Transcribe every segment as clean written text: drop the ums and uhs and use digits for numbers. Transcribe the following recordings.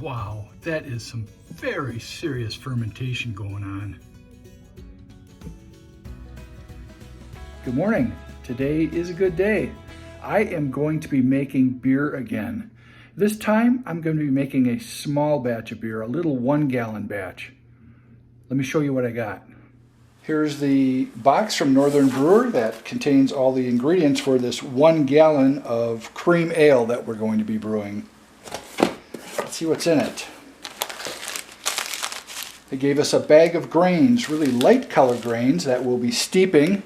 Wow, that is some very serious fermentation going on. Good morning. Today is a good day. I am going to be making beer again. This time I'm going to be making a small batch of beer, a little 1 gallon batch. Let me show you what I got. Here's the box from Northern Brewer that contains all the ingredients for this 1 gallon of cream ale that we're going to be brewing. Let's see what's in it. They gave us a bag of grains, really light color grains that we'll be steeping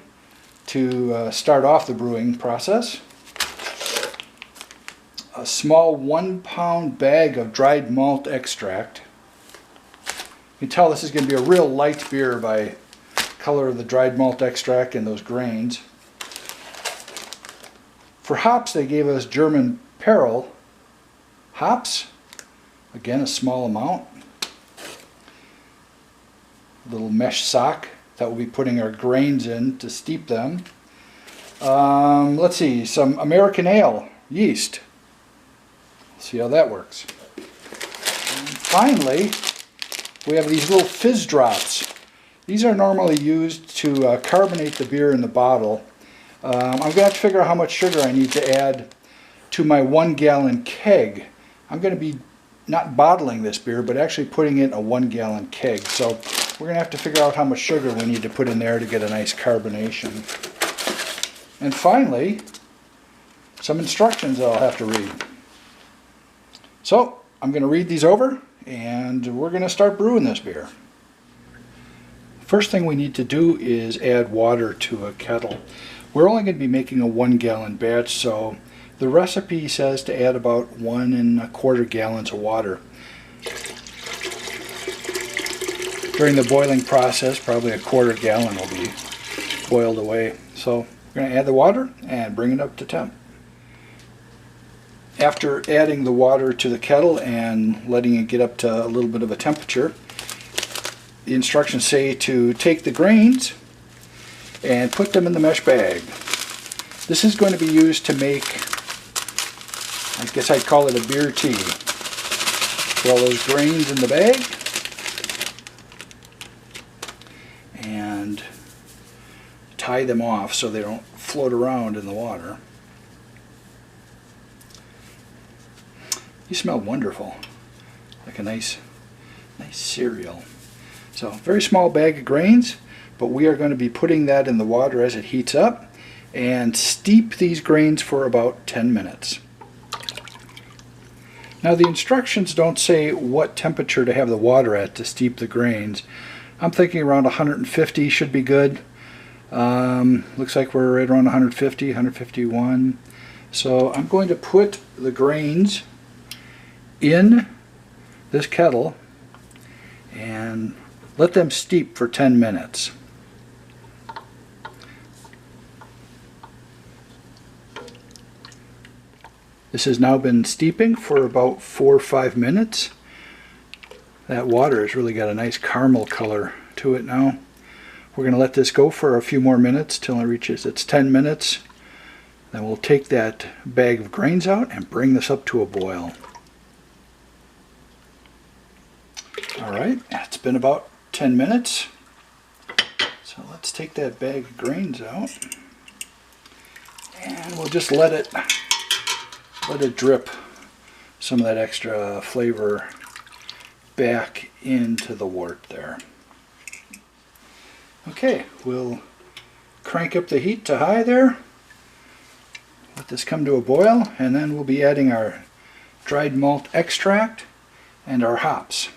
to start off the brewing process. A small 1 pound bag of dried malt extract. You can tell this is going to be a real light beer by color of the dried malt extract and those grains. For hops, they gave us German Perl hops. Again, a small amount. A little mesh sock that we'll be putting our grains in to steep them. Let's see, some American ale yeast. See how that works. And finally, we have these little fizz drops. These are normally used to carbonate the beer in the bottle. I'm going to have to figure out how much sugar I need to add to my 1 gallon keg. I'm going to be not bottling this beer, but actually putting it in a 1 gallon keg. So we're going to have to figure out how much sugar we need to put in there to get a nice carbonation. And finally, some instructions I'll have to read. So I'm going to read these over and we're going to start brewing this beer. First thing we need to do is add water to a kettle. We're only going to be making a 1 gallon batch, so the recipe says to add about 1 1/4 gallons of water. During the boiling process, probably a 1/4 gallon will be boiled away. So we're going to add the water and bring it up to temp. After adding the water to the kettle and letting it get up to a little bit of a temperature, the instructions say to take the grains and put them in the mesh bag. This is going to be used to make, I guess I'd call it a beer tea. Put all those grains in the bag and tie them off so they don't float around in the water. You smell wonderful, like a nice cereal. So, very small bag of grains, but we are going to be putting that in the water as it heats up and steep these grains for about 10 minutes. Now the instructions don't say what temperature to have the water at to steep the grains. I'm thinking around 150 should be good. Looks like we're right around 150, 151. So I'm going to put the grains in this kettle and let them steep for 10 minutes. This has now been steeping for about 4 or 5 minutes. That water has really got a nice caramel color to it now. We're going to let this go for a few more minutes till it reaches its 10 minutes. Then we'll take that bag of grains out and bring this up to a boil. Alright, it's been about 10 minutes. So let's take that bag of grains out. And we'll just let it drip some of that extra flavor back into the wort there. Okay, we'll crank up the heat to high there. Let this come to a boil, and then we'll be adding our dried malt extract and our hops.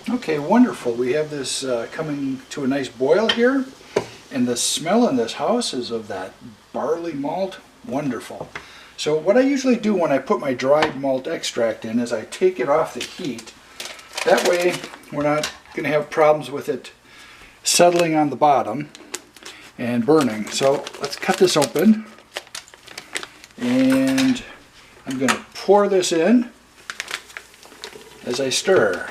Okay, wonderful. We have this coming to a nice boil here, and the smell in this house is of that barley malt. Wonderful. So what I usually do when I put my dried malt extract in is I take it off the heat. That way we're not going to have problems with it settling on the bottom and burning. So let's cut this open, and I'm going to pour this in as I stir.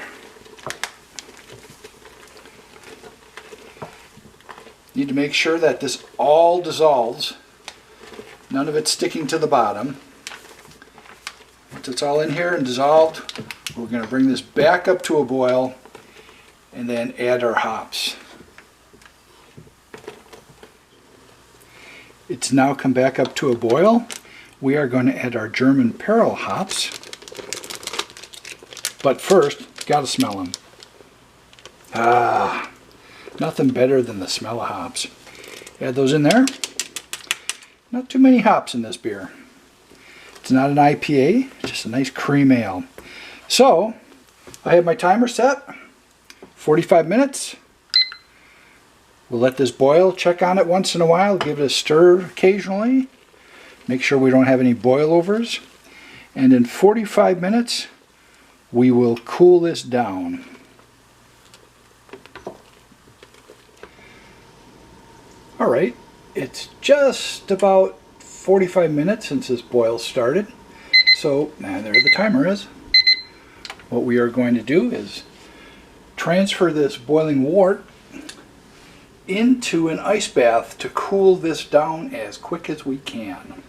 Need to make sure that this all dissolves, none of it sticking to the bottom. Once it's all in here and dissolved, we're going to bring this back up to a boil and then add our hops. It's now come back up to a boil. We are going to add our German Peril hops. But first, gotta smell them. Ah, nothing better than the smell of hops. Add those in there. Not too many hops in this beer. It's not an IPA, just a nice cream ale. So, I have my timer set, 45 minutes. We'll let this boil, check on it once in a while, give it a stir occasionally. Make sure we don't have any boilovers. And in 45 minutes, we will cool this down. All right, it's just about 45 minutes since this boil started. So, there the timer is. What we are going to do is transfer this boiling wort into an ice bath to cool this down as quick as we can.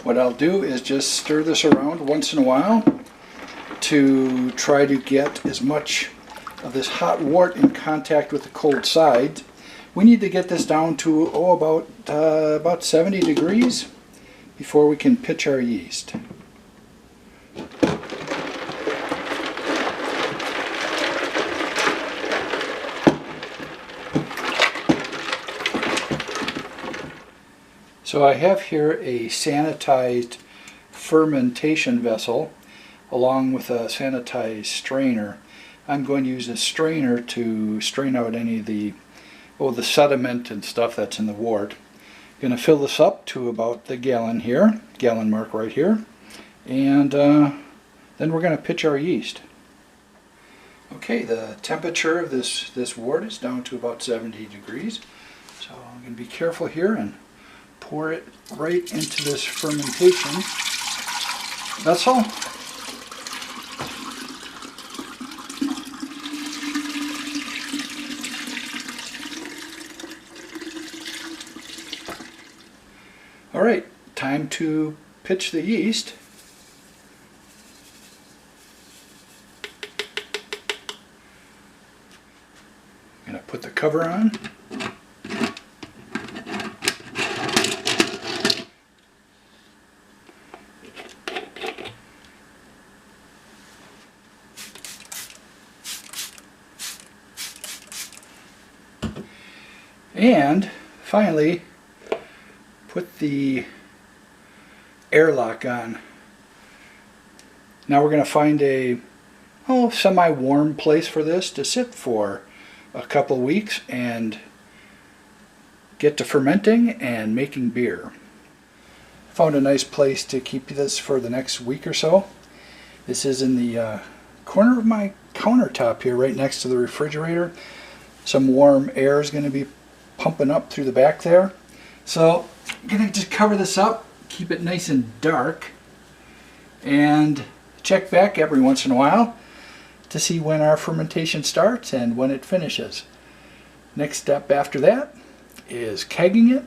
What I'll do is just stir this around once in a while to try to get as much of this hot wort in contact with the cold side. We need to get this down to about 70 degrees before we can pitch our yeast. So I have here a sanitized fermentation vessel along with a sanitized strainer. I'm going to use a strainer to strain out any of the sediment and stuff that's in the wort. Going to fill this up to about the gallon here, gallon mark right here, and then we're going to pitch our yeast. Okay, the temperature of this wort is down to about 70 degrees, so I'm going to be careful here and pour it right into this fermentation vessel. All right, time to pitch the yeast. I'm going to put the cover on. And finally, put the airlock on. Now we're going to find a semi-warm place for this to sit for a couple weeks and get to fermenting and making beer. Found a nice place to keep this for the next week or so. This is in the corner of my countertop here, right next to the refrigerator. Some warm air is going to be pumping up through the back there. So I'm going to just cover this up, keep it nice and dark, and check back every once in a while to see when our fermentation starts and when it finishes. Next step after that is kegging it,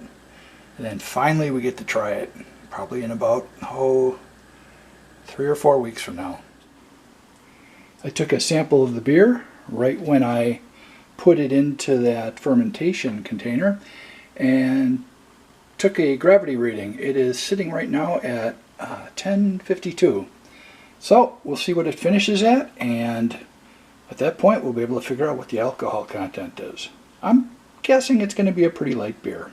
and then finally we get to try it, probably in about 3 or 4 weeks from now. I took a sample of the beer right when I put it into that fermentation container and took a gravity reading. It is sitting right now at 1052. So we'll see what it finishes at, and at that point we'll be able to figure out what the alcohol content is. I'm guessing it's going to be a pretty light beer.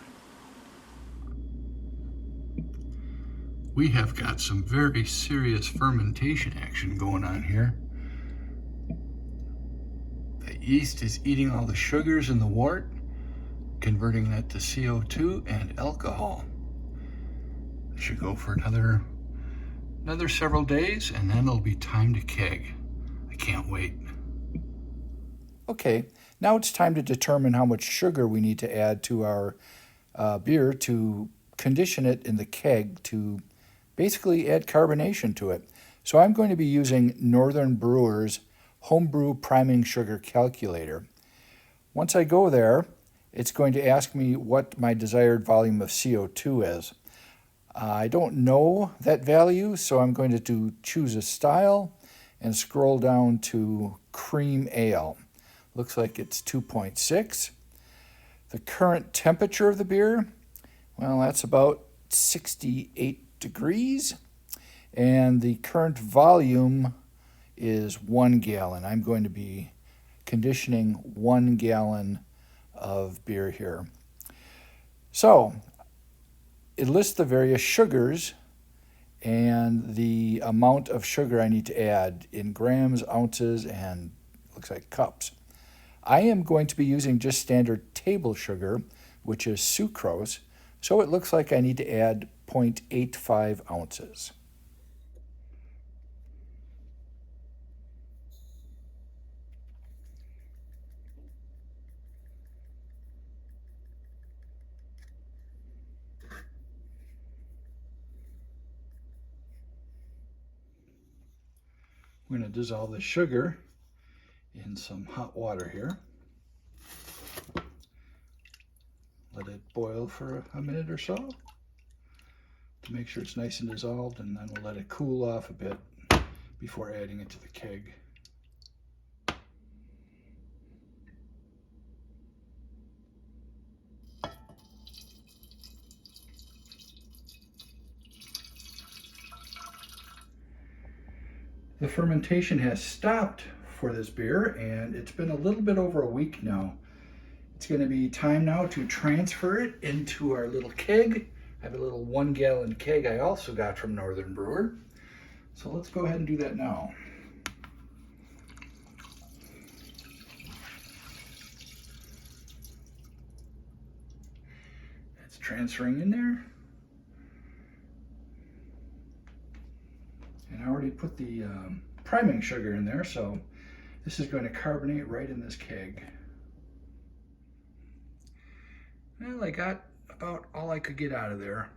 We have got some very serious fermentation action going on here. The yeast is eating all the sugars in the wort, converting that to CO2 and alcohol. It should go for another several days, and then it'll be time to keg. I can't wait. Okay, now it's time to determine how much sugar we need to add to our beer to condition it in the keg to basically add carbonation to it. So I'm going to be using Northern Brewer's Homebrew Priming Sugar Calculator. Once I go there, it's going to ask me what my desired volume of CO2 is. I don't know that value, so I'm going to choose a style and scroll down to cream ale. Looks like it's 2.6. The current temperature of the beer, well, that's about 68 degrees. And the current volume is 1 gallon. I'm going to be conditioning 1 gallon of beer here. So it lists the various sugars and the amount of sugar I need to add in grams, ounces, and looks like cups. I am going to be using just standard table sugar, which is sucrose, so it looks like I need to add 0.85 ounces. I'm going to dissolve the sugar in some hot water here. Let it boil for a minute or so to make sure it's nice and dissolved, and then we'll let it cool off a bit before adding it to the keg. The fermentation has stopped for this beer, and it's been a little bit over a week now. It's going to be time now to transfer it into our little keg. I have a little 1 gallon keg I also got from Northern Brewer. So let's go ahead and do that now. It's transferring in there. And I already put the priming sugar in there, so this is going to carbonate right in this keg. Well, I got about all I could get out of there.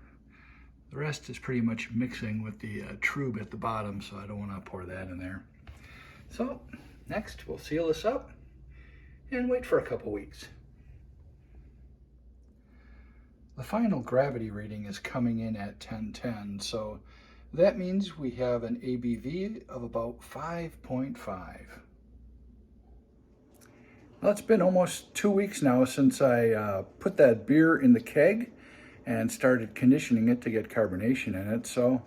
The rest is pretty much mixing with the trube at the bottom, so I don't want to pour that in there. So next we'll seal this up and wait for a couple weeks. The final gravity reading is coming in at 1010, so that means we have an ABV of about 5.5. Well, it's been almost 2 weeks now since I put that beer in the keg and started conditioning it to get carbonation in it, so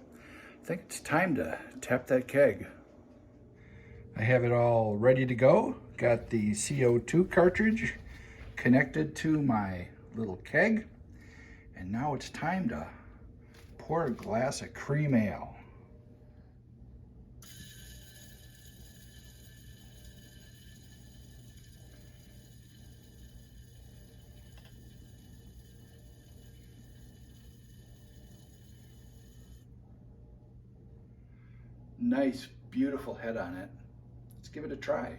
I think it's time to tap that keg. I have it all ready to go. Got the CO2 cartridge connected to my little keg, and now it's time to pour a glass of cream ale. Nice, beautiful head on it. Let's give it a try.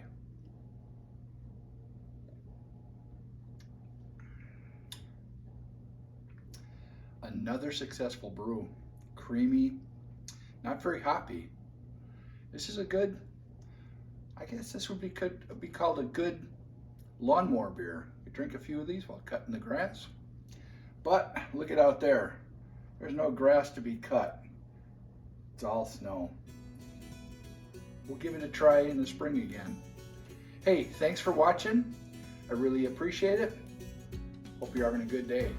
Another successful brew. Creamy, not very hoppy. This is a good, I guess this would be called a good lawnmower beer. You drink a few of these while cutting the grass. But look at out there. There's no grass to be cut. It's all snow. We'll give it a try in the spring again. Hey, thanks for watching. I really appreciate it. Hope you're having a good day.